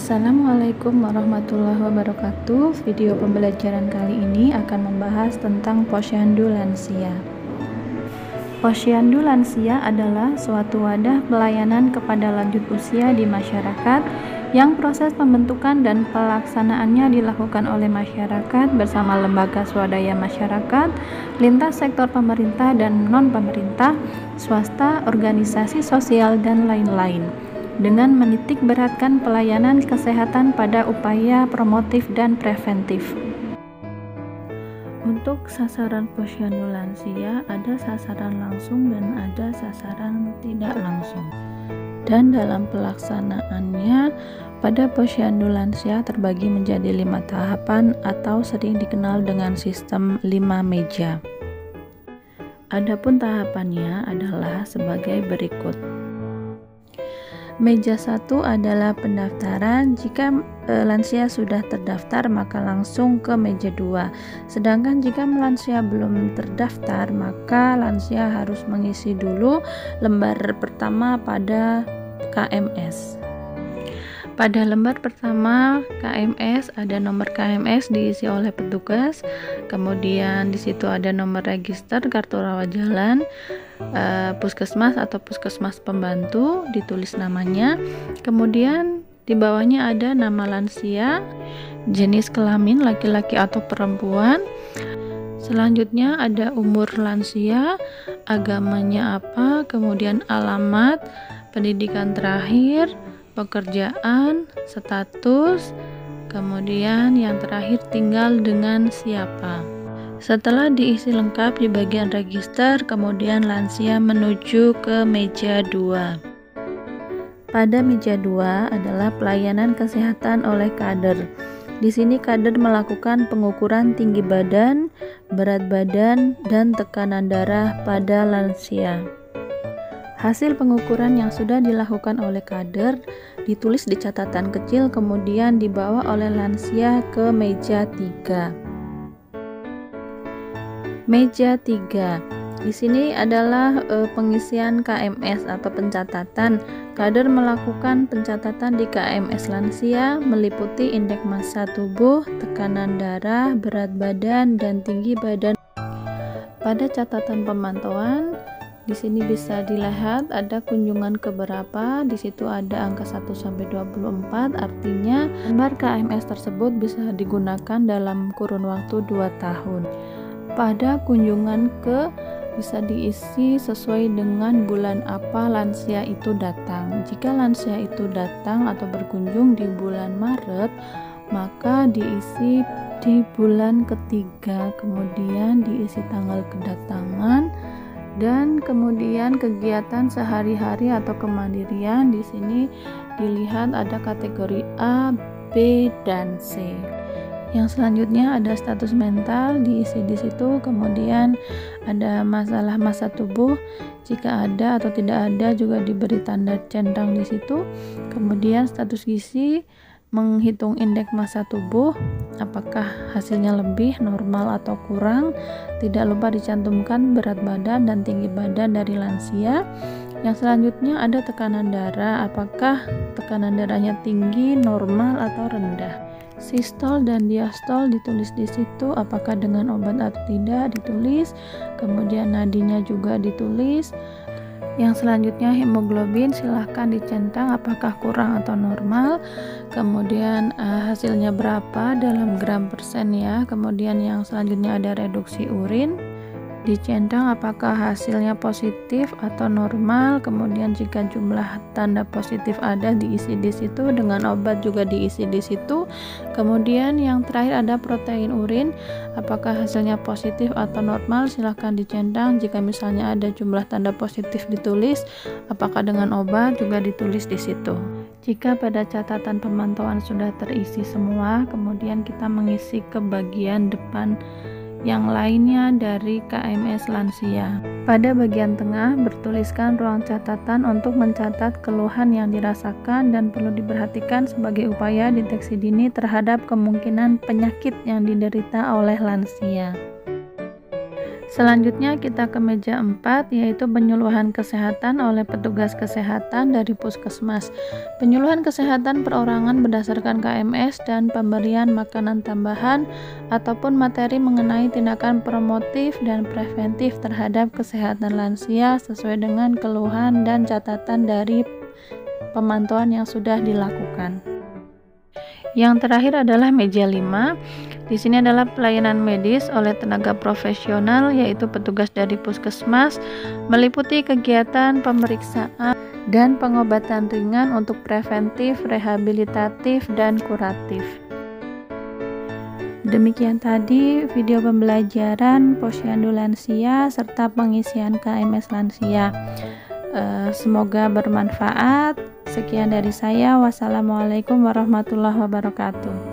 Assalamualaikum warahmatullahi wabarakatuh. Video pembelajaran kali ini akan membahas tentang posyandu lansia. Posyandu lansia adalah suatu wadah pelayanan kepada lanjut usia di masyarakat yang proses pembentukan dan pelaksanaannya dilakukan oleh masyarakat bersama lembaga swadaya masyarakat, lintas sektor pemerintah dan non-pemerintah, swasta, organisasi sosial, dan lain-lain, dengan menitik beratkan pelayanan kesehatan pada upaya promotif dan preventif. Untuk sasaran posyandu lansia, ada sasaran langsung dan ada sasaran tidak langsung. Dan dalam pelaksanaannya, pada posyandu lansia terbagi menjadi 5 tahapan atau sering dikenal dengan sistem 5 meja. Adapun tahapannya adalah sebagai berikut. Meja 1 adalah pendaftaran. Jika lansia sudah terdaftar maka langsung ke meja 2. Sedangkan jika lansia belum terdaftar maka lansia harus mengisi dulu lembar pertama pada KMS. Pada lembar pertama KMS ada nomor KMS diisi oleh petugas, kemudian di situ ada nomor register kartu rawat jalan, puskesmas atau puskesmas pembantu, ditulis namanya, kemudian di bawahnya ada nama lansia, jenis kelamin laki-laki atau perempuan, selanjutnya ada umur lansia, agamanya apa, kemudian alamat, pendidikan terakhir, pekerjaan, status, kemudian yang terakhir tinggal dengan siapa. Setelah diisi lengkap di bagian register, kemudian lansia menuju ke meja 2. Pada meja 2 adalah pelayanan kesehatan oleh kader. Di sini kader melakukan pengukuran tinggi badan, berat badan, dan tekanan darah pada lansia. Hasil pengukuran yang sudah dilakukan oleh kader ditulis di catatan kecil kemudian dibawa oleh lansia ke meja 3. Meja 3. Di sini adalah pengisian KMS atau pencatatan. Kader melakukan pencatatan di KMS lansia meliputi indeks massa tubuh, tekanan darah, berat badan, dan tinggi badan. Pada catatan pemantauan di sini bisa dilihat ada kunjungan keberapa, di situ ada angka 1 sampai 24, artinya lembar KMS tersebut bisa digunakan dalam kurun waktu 2 tahun. Pada kunjungan ke bisa diisi sesuai dengan bulan apa lansia itu datang. Jika lansia itu datang atau berkunjung di bulan Maret, maka diisi di bulan ketiga, kemudian diisi tanggal kedatangan, dan kemudian kegiatan sehari-hari atau kemandirian. Di sini dilihat ada kategori A, B, dan C. Yang selanjutnya ada status mental diisi di situ, kemudian ada masalah massa tubuh, jika ada atau tidak ada juga diberi tanda centang di situ. Kemudian status gizi, menghitung indeks massa tubuh, apakah hasilnya lebih, normal, atau kurang. Tidak lupa dicantumkan berat badan dan tinggi badan dari lansia. Yang selanjutnya ada tekanan darah, apakah tekanan darahnya tinggi, normal, atau rendah. Sistol dan diastol ditulis di situ, apakah dengan obat atau tidak ditulis. Kemudian nadinya juga ditulis. Yang selanjutnya hemoglobin, silahkan dicentang apakah kurang atau normal, kemudian hasilnya berapa dalam gram persen ya. Kemudian yang selanjutnya ada reduksi urin, dicentang apakah hasilnya positif atau normal, kemudian jika jumlah tanda positif ada diisi di situ, dengan obat juga diisi di situ. Kemudian yang terakhir ada protein urin, apakah hasilnya positif atau normal, silahkan dicentang. Jika misalnya ada jumlah tanda positif ditulis, apakah dengan obat juga ditulis di situ. Jika pada catatan pemantauan sudah terisi semua, kemudian kita mengisi ke bagian depan yang lainnya dari KMS lansia. Pada bagian tengah bertuliskan ruang catatan untuk mencatat keluhan yang dirasakan dan perlu diperhatikan sebagai upaya deteksi dini terhadap kemungkinan penyakit yang diderita oleh lansia. Selanjutnya kita ke meja 4, yaitu penyuluhan kesehatan oleh petugas kesehatan dari puskesmas. Penyuluhan kesehatan perorangan berdasarkan KMS dan pemberian makanan tambahan ataupun materi mengenai tindakan promotif dan preventif terhadap kesehatan lansia sesuai dengan keluhan dan catatan dari pemantauan yang sudah dilakukan. Yang terakhir adalah meja 5. Di sini adalah pelayanan medis oleh tenaga profesional, yaitu petugas dari puskesmas, meliputi kegiatan pemeriksaan dan pengobatan ringan untuk preventif, rehabilitatif, dan kuratif. Demikian tadi video pembelajaran Posyandu Lansia serta pengisian KMS Lansia. Semoga bermanfaat. Sekian dari saya. Wassalamualaikum warahmatullahi wabarakatuh.